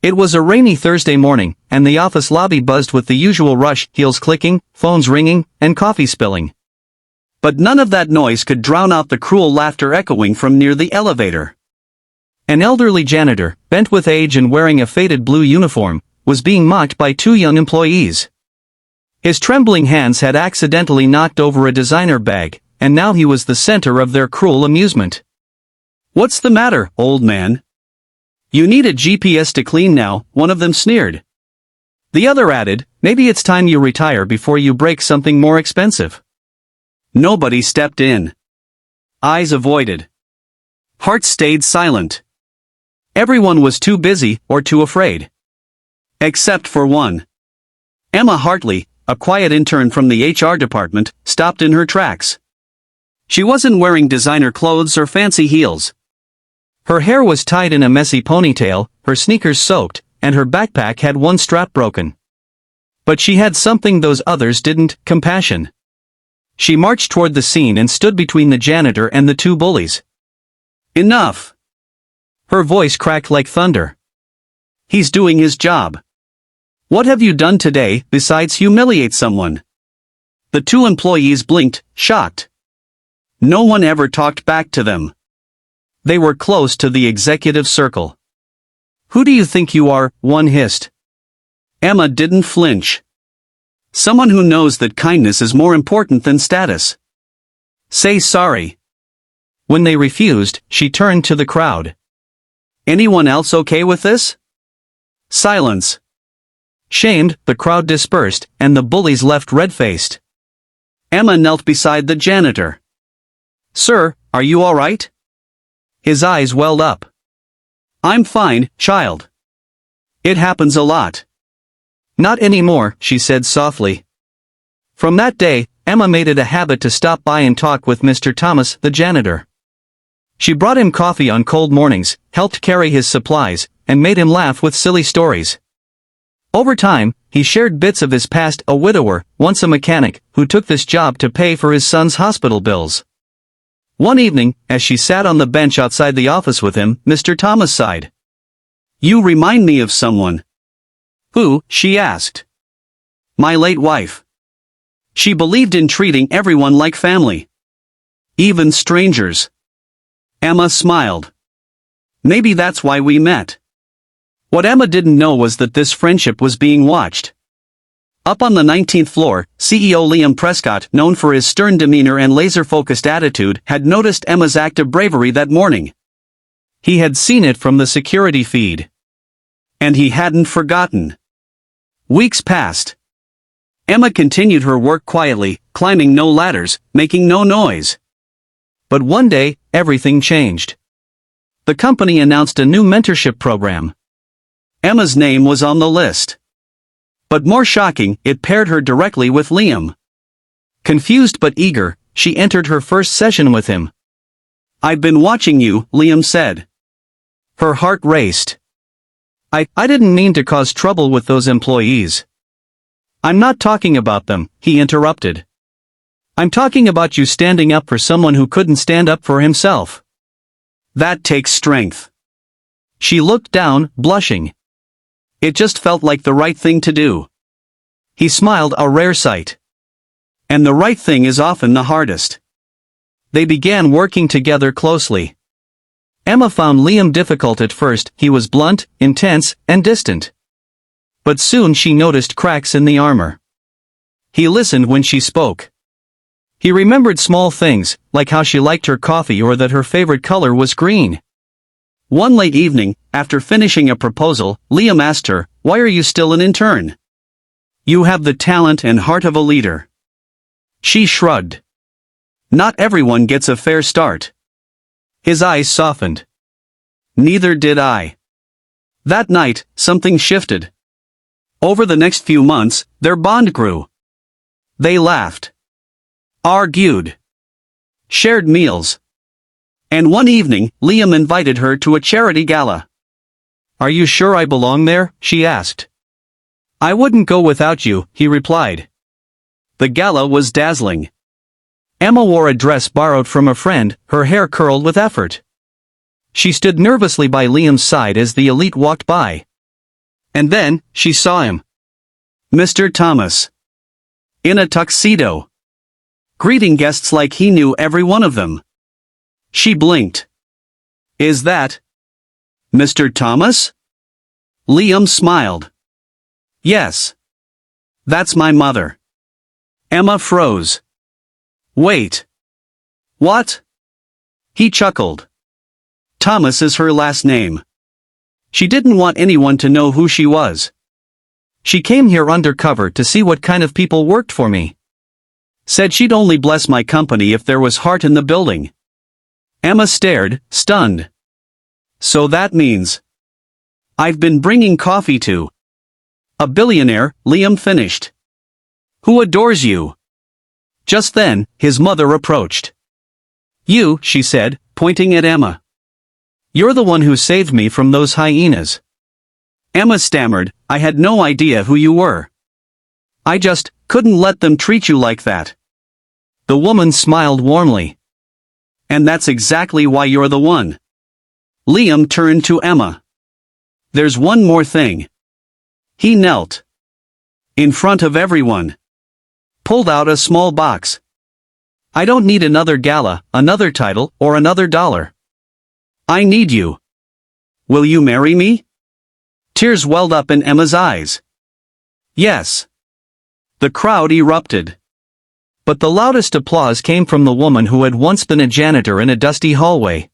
It was a rainy Thursday morning, and the office lobby buzzed with the usual rush, heels clicking, phones ringing, and coffee spilling. But none of that noise could drown out the cruel laughter echoing from near the elevator. An elderly janitor, bent with age and wearing a faded blue uniform, was being mocked by two young employees. His trembling hands had accidentally knocked over a designer bag, and now he was the center of their cruel amusement. "What's the matter, old man? You need a GPS to clean now," one of them sneered. The other added, "Maybe it's time you retire before you break something more expensive." Nobody stepped in. Eyes avoided. Hearts stayed silent. Everyone was too busy or too afraid. Except for one. Emma Hartley, a quiet intern from the HR department, stopped in her tracks. She wasn't wearing designer clothes or fancy heels. Her hair was tied in a messy ponytail, her sneakers soaked, and her backpack had one strap broken. But she had something those others didn't: compassion. She marched toward the scene and stood between the janitor and the two bullies. "Enough!" Her voice cracked like thunder. "He's doing his job. What have you done today besides humiliate someone?" The two employees blinked, shocked. No one ever talked back to them. They were close to the executive circle. "Who do you think you are?" one hissed. Emma didn't flinch. "Someone who knows that kindness is more important than status. Say sorry." When they refused, she turned to the crowd. "Anyone else okay with this?" Silence. Shamed, the crowd dispersed, and the bullies left red-faced. Emma knelt beside the janitor. "Sir, are you all right?" His eyes welled up. "I'm fine, child. It happens a lot." "Not anymore," she said softly. From that day, Emma made it a habit to stop by and talk with Mr. Thomas, the janitor. She brought him coffee on cold mornings, helped carry his supplies, and made him laugh with silly stories. Over time, he shared bits of his past: a widower, once a mechanic, who took this job to pay for his son's hospital bills. One evening, as she sat on the bench outside the office with him, Mr. Thomas sighed. "You remind me of someone." "Who?" she asked. "My late wife. She believed in treating everyone like family. Even strangers." Emma smiled. "Maybe that's why we met." What Emma didn't know was that this friendship was being watched. Up on the 19th floor, CEO Liam Prescott, known for his stern demeanor and laser-focused attitude, had noticed Emma's act of bravery that morning. He had seen it from the security feed. And he hadn't forgotten. Weeks passed. Emma continued her work quietly, climbing no ladders, making no noise. But one day, everything changed. The company announced a new mentorship program. Emma's name was on the list. But more shocking, it paired her directly with Liam. Confused but eager, she entered her first session with him. "I've been watching you," Liam said. Her heart raced. I didn't mean to cause trouble with those employees." "I'm not talking about them," he interrupted. "I'm talking about you standing up for someone who couldn't stand up for himself. That takes strength." She looked down, blushing. It just felt like the right thing to do. He smiled, a rare sight. And the right thing is often the hardest. They began working together closely. Emma found Liam difficult at first. He was blunt, intense, and distant. But soon she noticed cracks in the armor. He listened when she spoke. He remembered small things, like how she liked her coffee or that her favorite color was green. One late evening, after finishing a proposal, Liam asked her, "Why are you still an intern? You have the talent and heart of a leader." She shrugged. "Not everyone gets a fair start." His eyes softened. "Neither did I." That night, something shifted. Over the next few months, their bond grew. They laughed. Argued. Shared meals. And one evening, Liam invited her to a charity gala. "Are you sure I belong there?" she asked. "I wouldn't go without you," he replied. The gala was dazzling. Emma wore a dress borrowed from a friend, her hair curled with effort. She stood nervously by Liam's side as the elite walked by. And then, she saw him. Mr. Thomas. In a tuxedo. Greeting guests like he knew every one of them. She blinked. Is that Mr. Thomas? Liam smiled. Yes. That's my mother. Emma froze. Wait. What? He chuckled. Thomas is her last name. She didn't want anyone to know who she was. She came here undercover to see what kind of people worked for me. Said she'd only bless my company if there was heart in the building. Emma stared, stunned. So that means I've been bringing coffee to a billionaire, Liam finished. Who adores you? Just then, his mother approached. You, she said, pointing at Emma. You're the one who saved me from those hyenas. Emma stammered, I had no idea who you were. I just couldn't let them treat you like that. The woman smiled warmly. And that's exactly why you're the one. Liam turned to Emma. There's one more thing. He knelt. In front of everyone. Pulled out a small box. I don't need another gala, another title, or another dollar. I need you. Will you marry me? Tears welled up in Emma's eyes. Yes. The crowd erupted. But the loudest applause came from the woman who had once been a janitor in a dusty hallway.